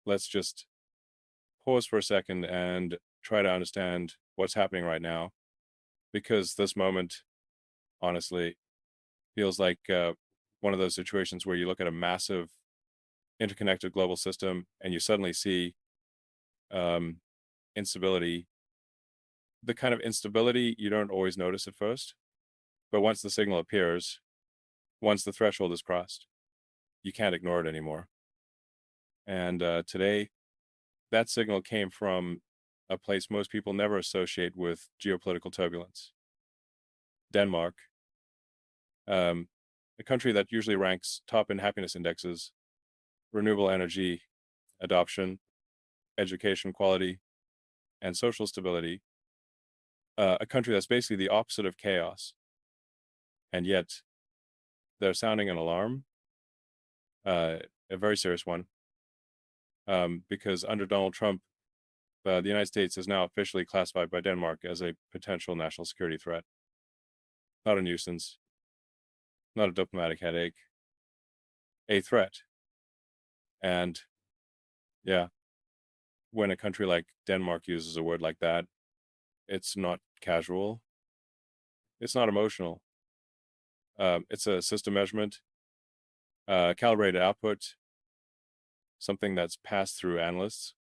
let's just pause for a second and try to understand what's happening right now, because this moment, honestly, feels like one of those situations where you look at a massive interconnected global system and you suddenly see um, instability. The kind of instability you don't always notice at first, but once the signal appears, once the threshold is crossed, you can't ignore it anymore. And today, that signal came from a place most people never associate with geopolitical turbulence: Denmark, um, a country that usually ranks top in happiness indexes, renewable energy adoption, education quality, and social stability. A country that's basically the opposite of chaos, and yet they're sounding an alarm, uh, a very serious one, because under Donald Trump, the United States is now officially classified by Denmark as a potential national security threat. Not a nuisance, not a diplomatic headache, a threat. And yeah, when a country like Denmark uses a word like that, it's not casual, it's not emotional. It's a system measurement, calibrated output, something that's passed through analysts,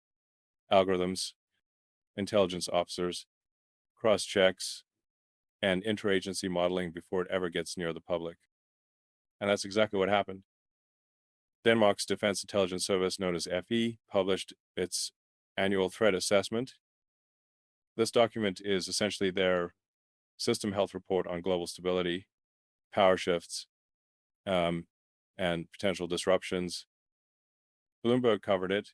algorithms, intelligence officers, cross checks, and interagency modeling before it ever gets near the public. And that's exactly what happened. Denmark's Defense Intelligence Service, known as FE, published its annual threat assessment. This document is essentially their system health report on global stability, power shifts, and potential disruptions. Bloomberg covered it.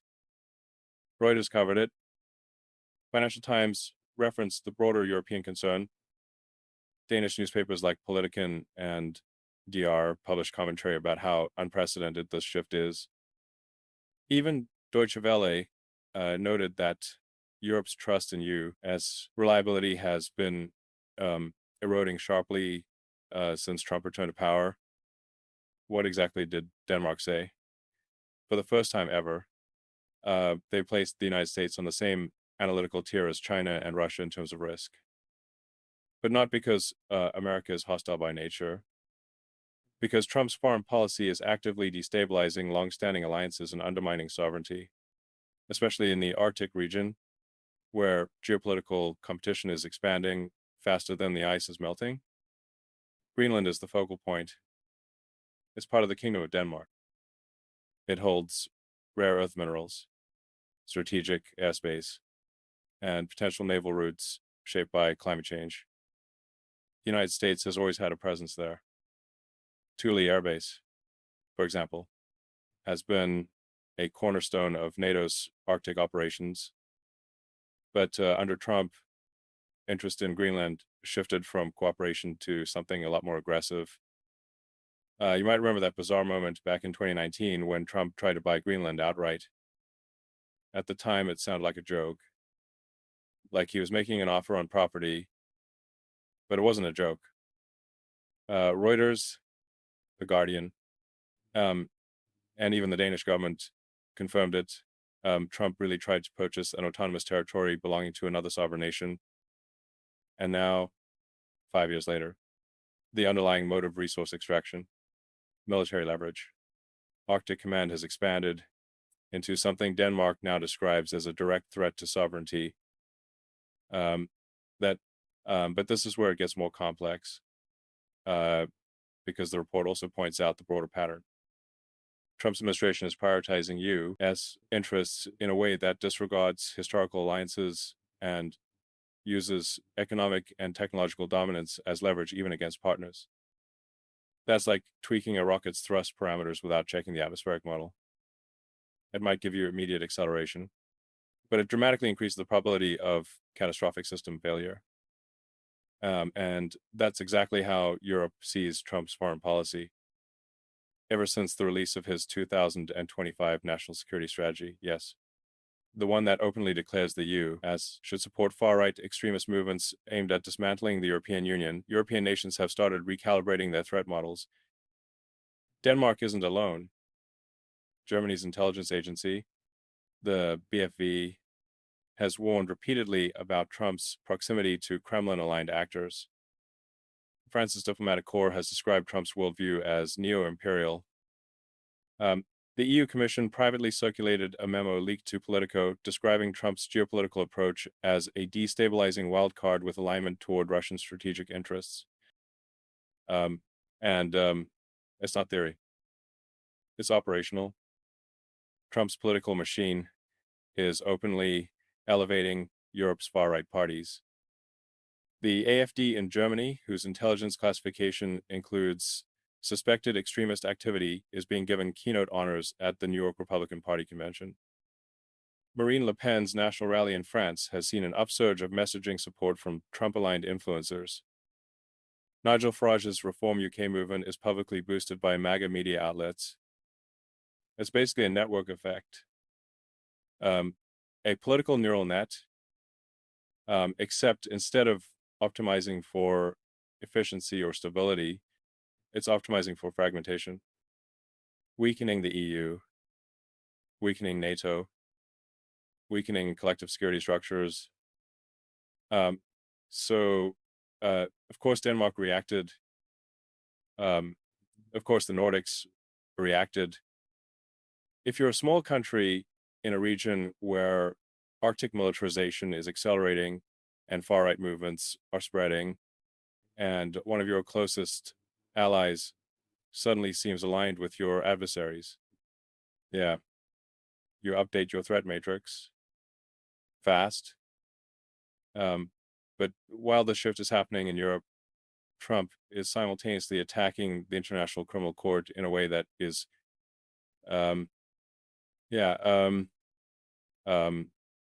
Reuters covered it. Financial Times referenced the broader European concern. Danish newspapers like Politiken and DR published commentary about how unprecedented this shift is. Even Deutsche Welle noted that Europe's trust in you as reliability has been eroding sharply since Trump returned to power. What exactly did Denmark say? For the first time ever, they placed the United States on the same analytical tier as China and Russia in terms of risk. But not because America is hostile by nature, because Trump's foreign policy is actively destabilizing long-standing alliances and undermining sovereignty, especially in the Arctic region, where geopolitical competition is expanding faster than the ice is melting. Greenland is the focal point. It's part of the Kingdom of Denmark. It holds rare earth minerals, strategic airspace, and potential naval routes shaped by climate change. The United States has always had a presence there. Thule Air Base, for example, has been a cornerstone of NATO's Arctic operations. But under Trump, interest in Greenland shifted from cooperation to something a lot more aggressive. You might remember that bizarre moment back in 2019 when Trump tried to buy Greenland outright. At the time, it sounded like a joke, like he was making an offer on property, but it wasn't a joke. Reuters, The Guardian, and even the Danish government confirmed it. Trump really tried to purchase an autonomous territory belonging to another sovereign nation. And now, 5 years later, the underlying mode of resource extraction, military leverage. Arctic Command has expanded into something Denmark now describes as a direct threat to sovereignty. But this is where it gets more complex, because the report also points out the broader pattern. Trump's administration is prioritizing U.S. interests in a way that disregards historical alliances and uses economic and technological dominance as leverage even against partners. That's like tweaking a rocket's thrust parameters without checking the atmospheric model. It might give you immediate acceleration, but it dramatically increases the probability of catastrophic system failure. And that's exactly how Europe sees Trump's foreign policy ever since the release of his 2025 national security strategy. Yes, the one that openly declares the EU as should support far-right extremist movements aimed at dismantling the European Union. European nations have started recalibrating their threat models. Denmark isn't alone. Germany's intelligence agency, the BFV has warned repeatedly about Trump's proximity to Kremlin-aligned actors. France's diplomatic corps has described Trump's worldview as neo-imperial. The EU Commission privately circulated a memo leaked to Politico describing Trump's geopolitical approach as a destabilizing wildcard with alignment toward Russian strategic interests. It's not theory. It's operational. Trump's political machine is openly elevating Europe's far-right parties. The AfD in Germany, whose intelligence classification includes suspected extremist activity, is being given keynote honors at the New York Republican Party convention. Marine Le Pen's national rally in France has seen an upsurge of messaging support from Trump-aligned influencers. Nigel Farage's Reform UK movement is publicly boosted by MAGA media outlets. It's basically a network effect. A political neural net, except instead of optimizing for efficiency or stability, it's optimizing for fragmentation, weakening the EU, weakening NATO, weakening collective security structures. Of course, Denmark reacted. Of course, the Nordics reacted. If you're a small country in a region where Arctic militarization is accelerating and far-right movements are spreading, and one of your closest allies suddenly seems aligned with your adversaries, yeah, you update your threat matrix fast. But while the shift is happening in Europe, Trump is simultaneously attacking the International Criminal Court in a way that is,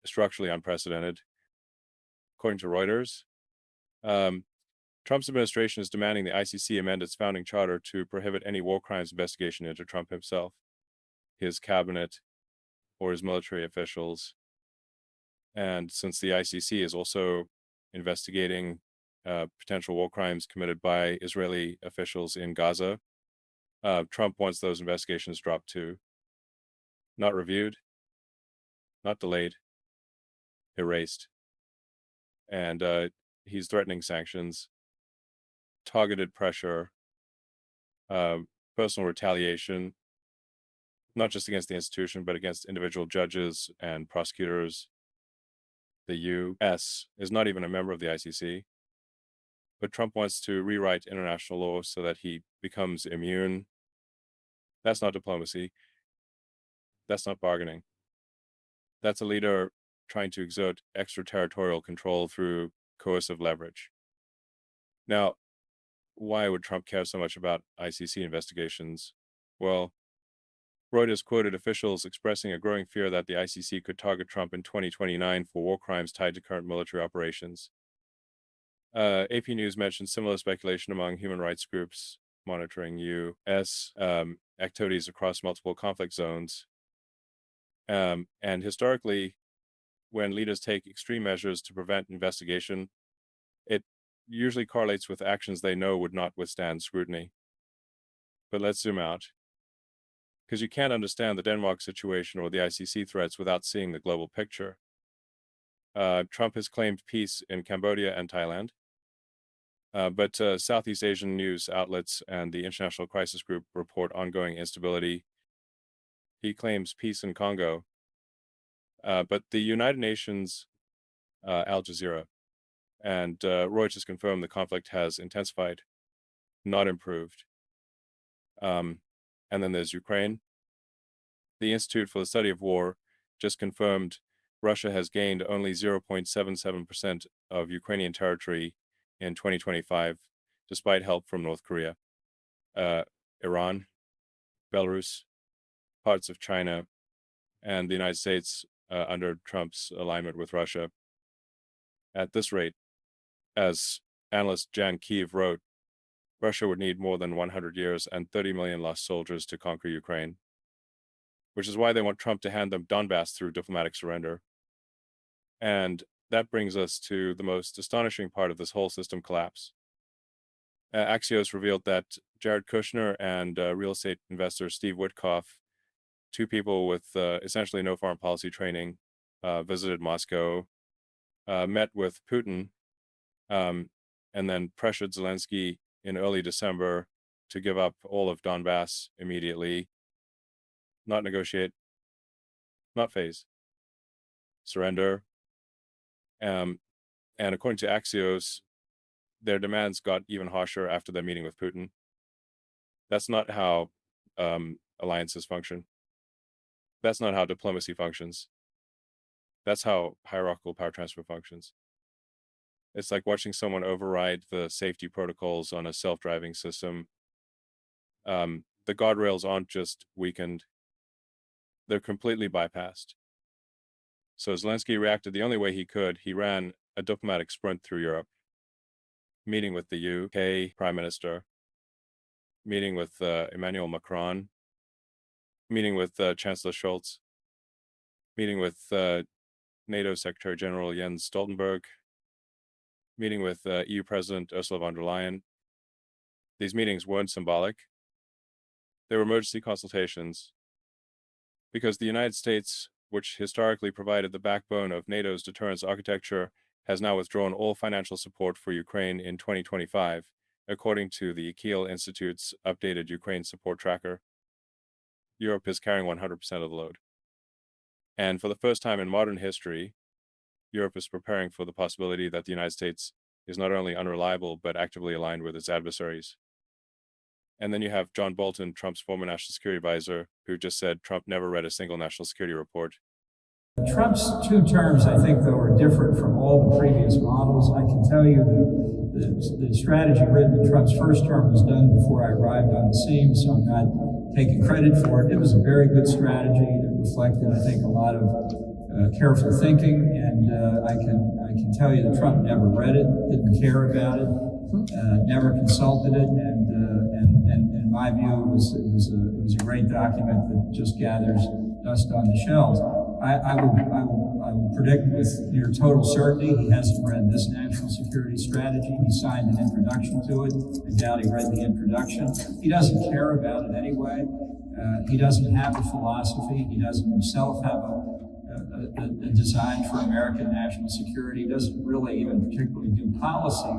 structurally unprecedented. According to Reuters, Trump's administration is demanding the ICC amend its founding charter to prohibit any war crimes investigation into Trump himself, his cabinet, or his military officials. And since the ICC is also investigating potential war crimes committed by Israeli officials in Gaza, Trump wants those investigations dropped too. Not reviewed, not delayed, erased. And he's threatening sanctions, targeted pressure, personal retaliation, not just against the institution, but against individual judges and prosecutors. The U.S. is not even a member of the ICC, but Trump wants to rewrite international law so that he becomes immune. That's not diplomacy. That's not bargaining. That's a leader trying to exert extraterritorial control through coercive leverage. Now, why would Trump care so much about ICC investigations? Well, Reuters quoted officials expressing a growing fear that the ICC could target Trump in 2029 for war crimes tied to current military operations. AP News mentioned similar speculation among human rights groups monitoring U.S. Activities across multiple conflict zones. And historically, when leaders take extreme measures to prevent investigation, it usually correlates with actions they know would not withstand scrutiny. But let's zoom out, because you can't understand the Denmark situation or the ICC threats without seeing the global picture. Trump has claimed peace in Cambodia and Thailand, but Southeast Asian news outlets and the International Crisis Group report ongoing instability. He claims peace in Congo, but the United Nations, Al Jazeera, and Reuters confirmed the conflict has intensified, not improved. And then there's Ukraine. The Institute for the Study of War just confirmed Russia has gained only 0.77% of Ukrainian territory in 2025, despite help from North Korea, Iran, Belarus, parts of China, and the United States under Trump's alignment with Russia. At this rate, as analyst Jan Kiev wrote, Russia would need more than 100 years and 30 million lost soldiers to conquer Ukraine, which is why they want Trump to hand them Donbass through diplomatic surrender. And that brings us to the most astonishing part of this whole system collapse. Axios revealed that Jared Kushner and real estate investor Steve Witkoff two people with essentially no foreign policy training visited Moscow, met with Putin, and then pressured Zelensky in early December to give up all of Donbass immediately, not negotiate, not phase, surrender. And according to Axios, their demands got even harsher after their meeting with Putin. That's not how alliances function. That's not how diplomacy functions. That's how hierarchical power transfer functions. It's like watching someone override the safety protocols on a self-driving system. The guardrails aren't just weakened, they're completely bypassed. So Zelensky reacted the only way he could. He ran a diplomatic sprint through Europe, meeting with the UK Prime Minister, meeting with Emmanuel Macron, meeting with Chancellor Scholz, meeting with NATO Secretary General Jens Stoltenberg, meeting with EU President Ursula von der Leyen. These meetings weren't symbolic. They were emergency consultations because the United States, which historically provided the backbone of NATO's deterrence architecture, has now withdrawn all financial support for Ukraine in 2025, according to the Kiel Institute's updated Ukraine support tracker. Europe is carrying 100% of the load. And for the first time in modern history, Europe is preparing for the possibility that the United States is not only unreliable, but actively aligned with its adversaries. And then you have John Bolton, Trump's former national security advisor, who just said Trump never read a single national security report. Trump's two terms, I think, though, are different from all the previous models. I can tell you the strategy written in Trump's first term was done before I arrived on the scene, so I'm not taking credit for it. It was a very good strategy. It reflected, I think, a lot of careful thinking, and I can tell you that Trump never read it, didn't care about it, never consulted it, and in my view, it was a great document that just gathers dust on the shelves. I would predict with near total certainty he hasn't read this national security strategy. He signed an introduction to it. I doubt he read the introduction. He doesn't care about it anyway. He doesn't have a philosophy. He doesn't himself have a design for American national security. He doesn't really even particularly do policy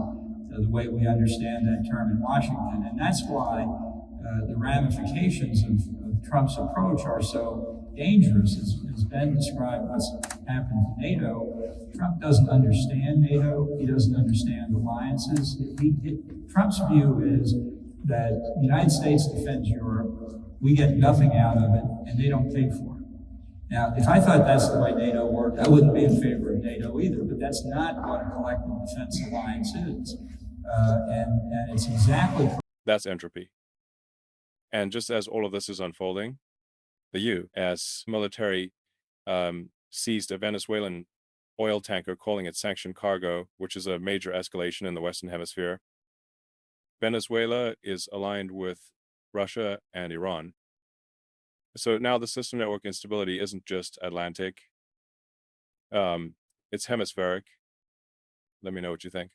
the way we understand that term in Washington. And that's why the ramifications of Trump's approach are so dangerous. As Ben described what's happened to NATO, Trump doesn't understand NATO. He doesn't understand alliances. Trump's view is that the United States defends Europe, we get nothing out of it, and they don't pay for it. Now, if I thought that's the way NATO worked, I wouldn't be in favor of NATO either, but that's not what a collective defense alliance is. And it's exactly... That's entropy. And just as all of this is unfolding, the U.S. military seized a Venezuelan oil tanker calling it sanctioned cargo, which is a major escalation in the Western Hemisphere. Venezuela is aligned with Russia and Iran. So now the system network instability isn't just Atlantic, it's hemispheric. Let me know what you think.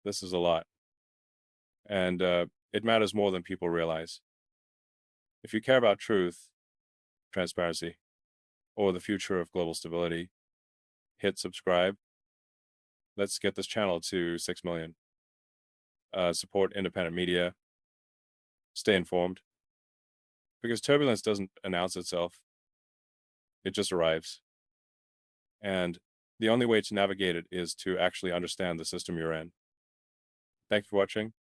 This is a lot. And it matters more than people realize. If you care about truth, transparency, or the future of global stability, hit subscribe. Let's get this channel to 6 million. Support independent media. Stay informed. Because turbulence doesn't announce itself. It just arrives. And the only way to navigate it is to actually understand the system you're in. Thanks for watching.